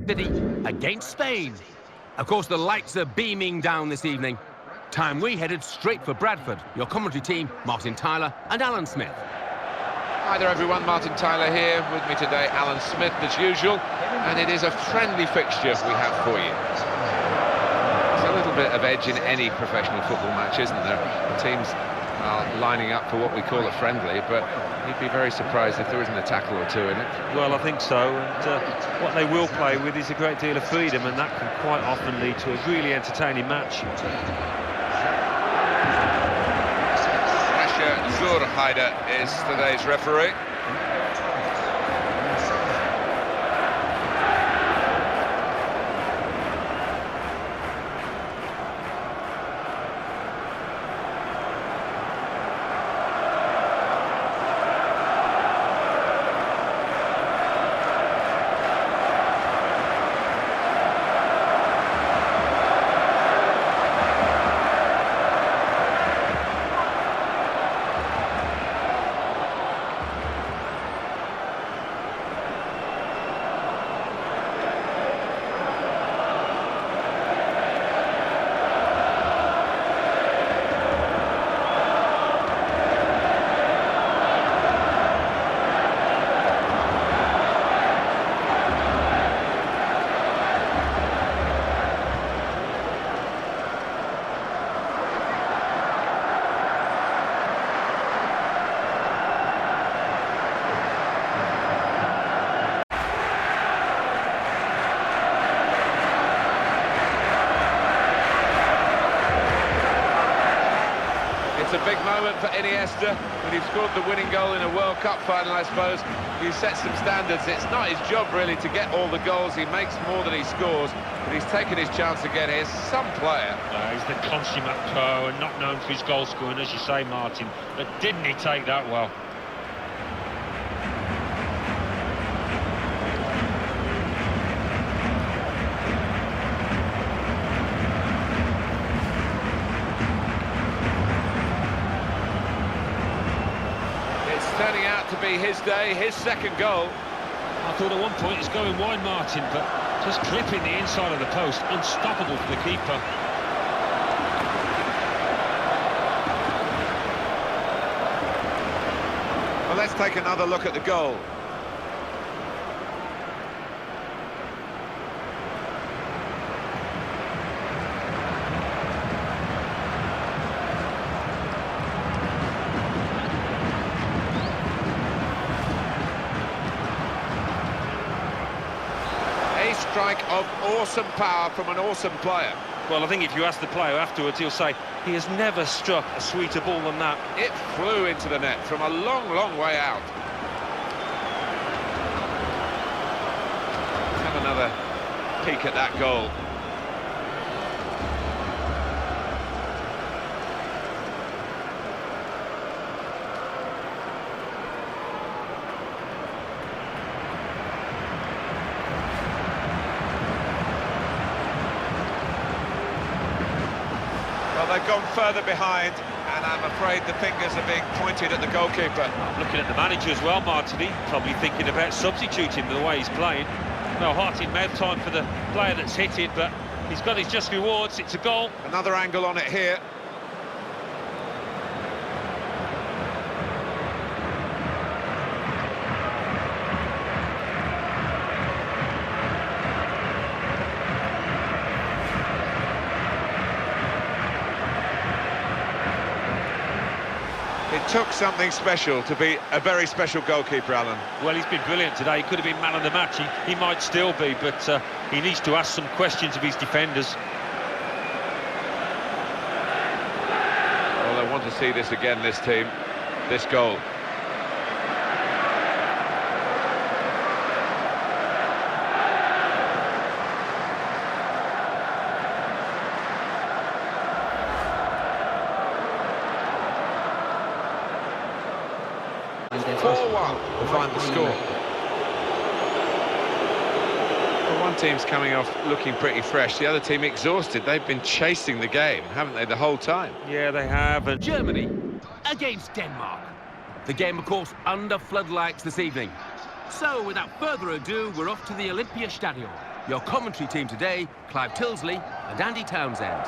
City against Spain. Of course, the lights are beaming down this evening. Time we headed straight for Bradford. Your commentary team, Martin Tyler and Alan Smith. Hi there everyone, Martin Tyler here, with me today Alan Smith as usual, and it is a friendly fixture we have for you. There's a little bit of edge in any professional football match, isn't there? The teams are lining up for what we call a friendly, but you'd be very surprised if there isn't a tackle or two in it. Well, I think so, and what they will play with is a great deal of freedom, and that can quite often lead to a really entertaining match. Zurheider is today's referee. It's a big moment for Iniesta when he scored the winning goal in a World Cup final, I suppose. He set some standards. It's not his job, really, to get all the goals. He makes more than he scores, but he's taken his chance again. Here's some player. He's the consummate pro and not known for his goal scoring, as you say, Martin. But didn't he take that well? Turning out to be his day, his second goal. I thought at one point he's going wide, Martin, but just clipping the inside of the post, unstoppable for the keeper. Well, let's take another look at the goal. Strike of awesome power from an awesome player. Well, I think if you ask the player afterwards, he'll say he has never struck a sweeter ball than that. It flew into the net from a long, long way out. Let's have another peek at that goal. They've gone further behind, and I'm afraid the fingers are being pointed at the goalkeeper. Looking at the manager as well, Martin, probably thinking about substituting the way he's playing. Well, heart in mouth time for the player that's hit it, but he's got his just rewards. It's a goal. Another angle on it here. It took something special to be a very special goalkeeper, Alan. Well, he's been brilliant today. He could have been man of the match. He might still be, but he needs to ask some questions of his defenders. Well, they want to see this again, this team, this goal. To find the score. Well, one team's coming off looking pretty fresh, the other team exhausted. They've been chasing the game, haven't they, the whole time? Yeah, they have. And Germany against Denmark. The game, of course, under floodlights this evening. So, without further ado, we're off to the Olympiastadion. Your commentary team today, Clive Tilsley and Andy Townsend.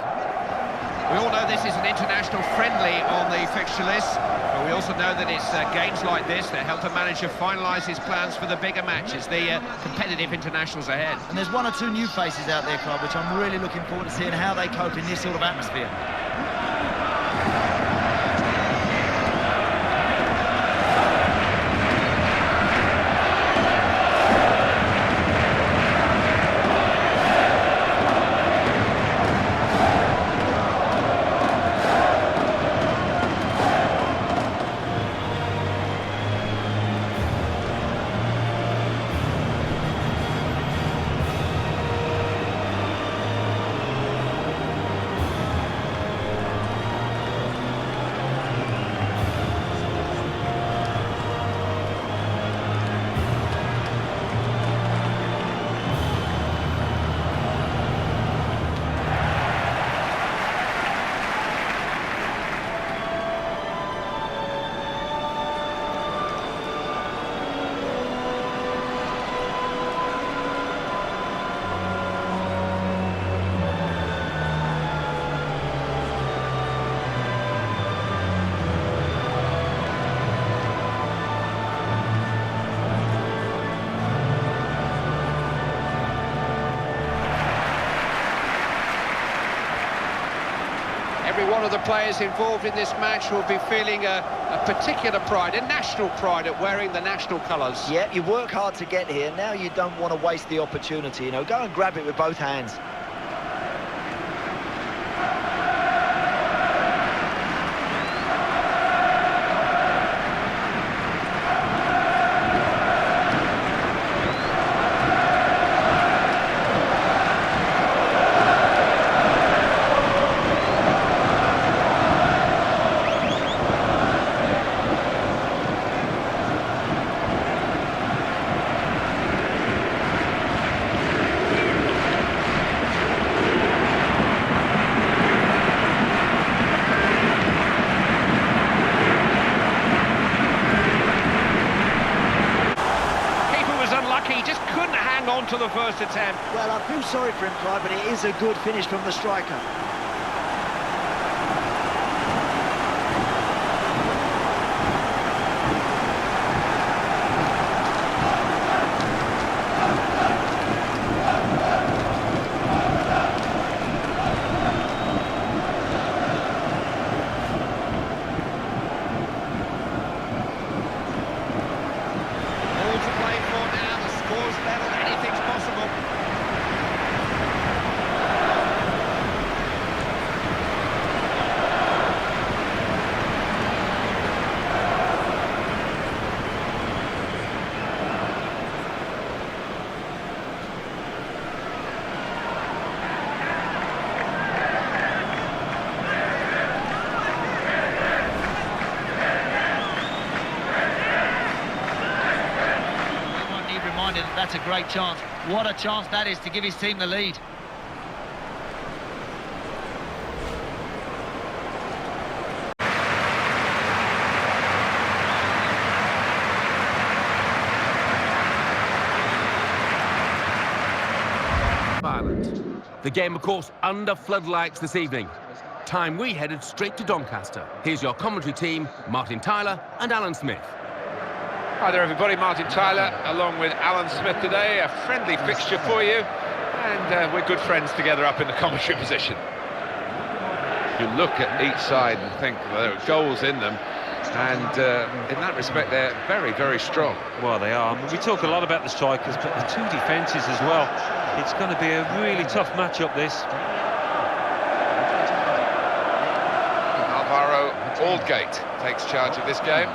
We all know this is an international friendly on the fixture list, but we also know that it's games like this that help a manager finalise his plans for the bigger matches, the competitive internationals ahead. And there's one or two new faces out there, Clive, which I'm really looking forward to seeing how they cope in this sort of atmosphere. Every one of the players involved in this match will be feeling a particular pride, a national pride at wearing the national colours. Yeah, you work hard to get here. Now you don't want to waste the opportunity, you know. Go and grab it with both hands. He just couldn't hang on to the first attempt. Well, I feel sorry for him, Clive, but it is a good finish from the striker. That's a great chance. What a chance that is to give his team the lead. Ireland. The game, of course, under floodlights this evening. Time we headed straight to Doncaster. Here's your commentary team, Martin Tyler and Alan Smith. Hi there everybody, Martin Tyler along with Alan Smith today, a friendly fixture for you, and we're good friends together up in the commentary position. You look at each side and think there are goals in them, and in that respect they're very, very strong. Well, they are. I mean, we talk a lot about the strikers, but the two defences as well. It's going to be a really tough match-up, this. Alvaro Aldgate takes charge of this game.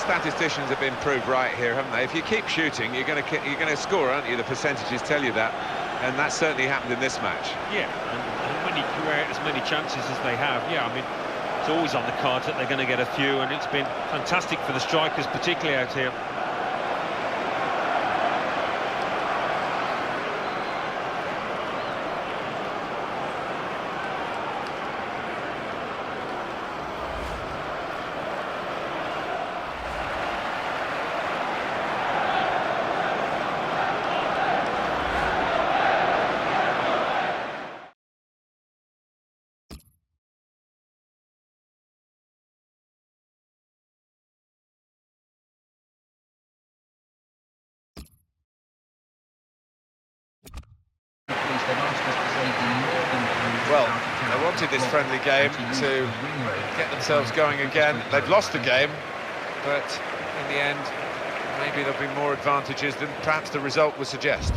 statisticians have been proved right here, haven't they? If you keep shooting, you're going to score, aren't you? The percentages tell you that, and that certainly happened in this match. Yeah, and when you create as many chances as they have, yeah, I mean, it's always on the cards that they're going to get a few, and it's been fantastic for the strikers, particularly out here. Well, they wanted this friendly game to get themselves going again. They've lost the game, but in the end, maybe there'll be more advantages than perhaps the result would suggest.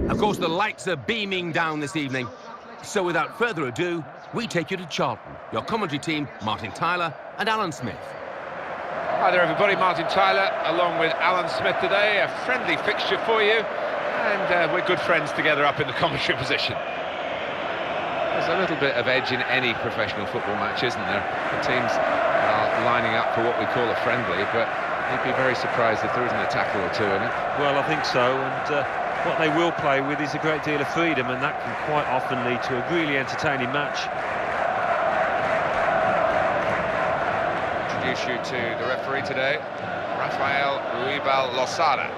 Of course, the lights are beaming down this evening. So without further ado, we take you to Charlton. Your commentary team, Martin Tyler and Alan Smith. Hi there, everybody. Martin Tyler, along with Alan Smith today. A friendly fixture for you, and we're good friends together up in the commentary position. There's a little bit of edge in any professional football match, isn't there? The teams are lining up for what we call a friendly, but you'd be very surprised if there isn't a tackle or two in it. Well, I think so, and what they will play with is a great deal of freedom, and that can quite often lead to a really entertaining match. Introduce you to the referee today, Rafael Ruibal Losada.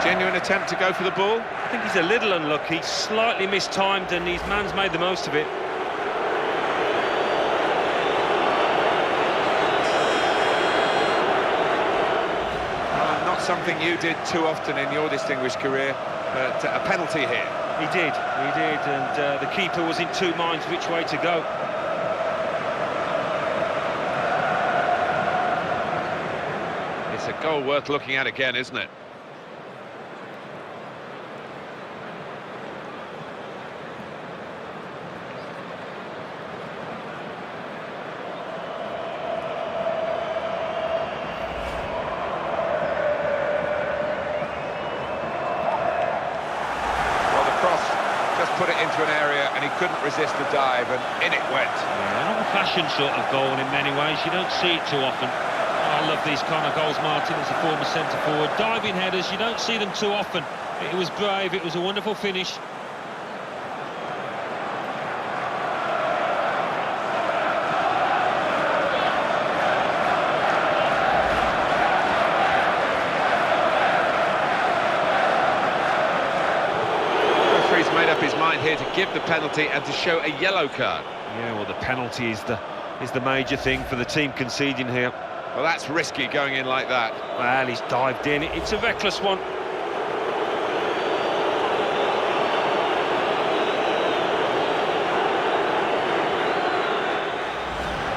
Genuine attempt to go for the ball. I think he's a little unlucky, slightly mistimed, and his man's made the most of it. Not something you did too often in your distinguished career, but a penalty here. He did, and the keeper was in two minds which way to go. It's a goal worth looking at again, isn't it? Put it into an area and he couldn't resist the dive, and in it went. Yeah, not a fashion sort of goal in many ways. You don't see it too often. I love these kind of goals, Martin, as a former centre-forward. Diving headers, you don't see them too often. It was brave, it was a wonderful finish. He's made up his mind here to give the penalty and to show a yellow card. Yeah, well, the penalty is the major thing for the team conceding here. Well, that's risky going in like that. Well, he's dived in. It's a reckless one.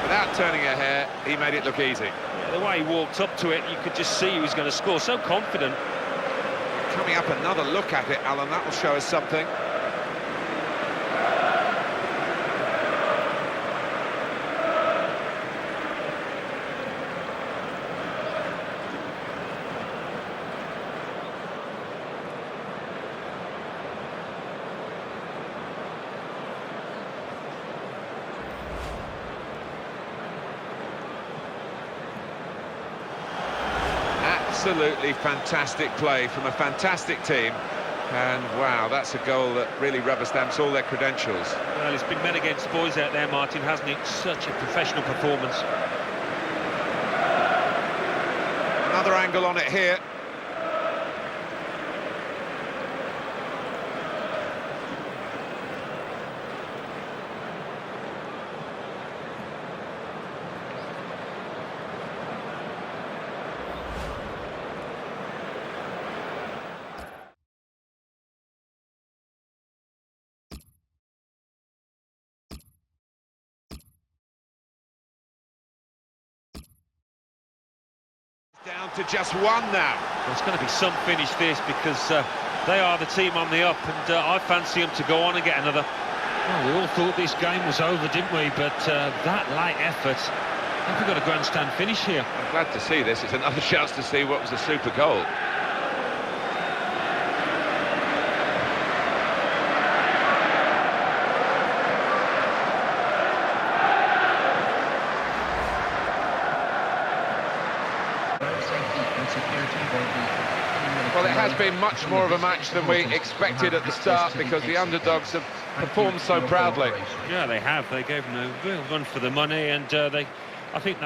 Without turning a hair, he made it look easy. Yeah, the way he walked up to it, you could just see he was going to score. So confident. Coming up, another look at it, Alan. That will show us something. Absolutely fantastic play from a fantastic team. And wow, that's a goal that really rubber stamps all their credentials. Well, it's been men against boys out there, Martin, hasn't it? Such a professional performance. Another angle on it here. Down to just one now. Well, it's going to be some finish this, because they are the team on the up, and I fancy them to go on and get another. Well, we all thought this game was over, didn't we? But that light effort, I think we've got a grandstand finish here. I'm glad to see this. It's another chance to see what was a super goal. Well, it has been much more of a match than we expected at the start, because the underdogs have performed so proudly. Yeah, they have. They gave them a real run for the money, and I think that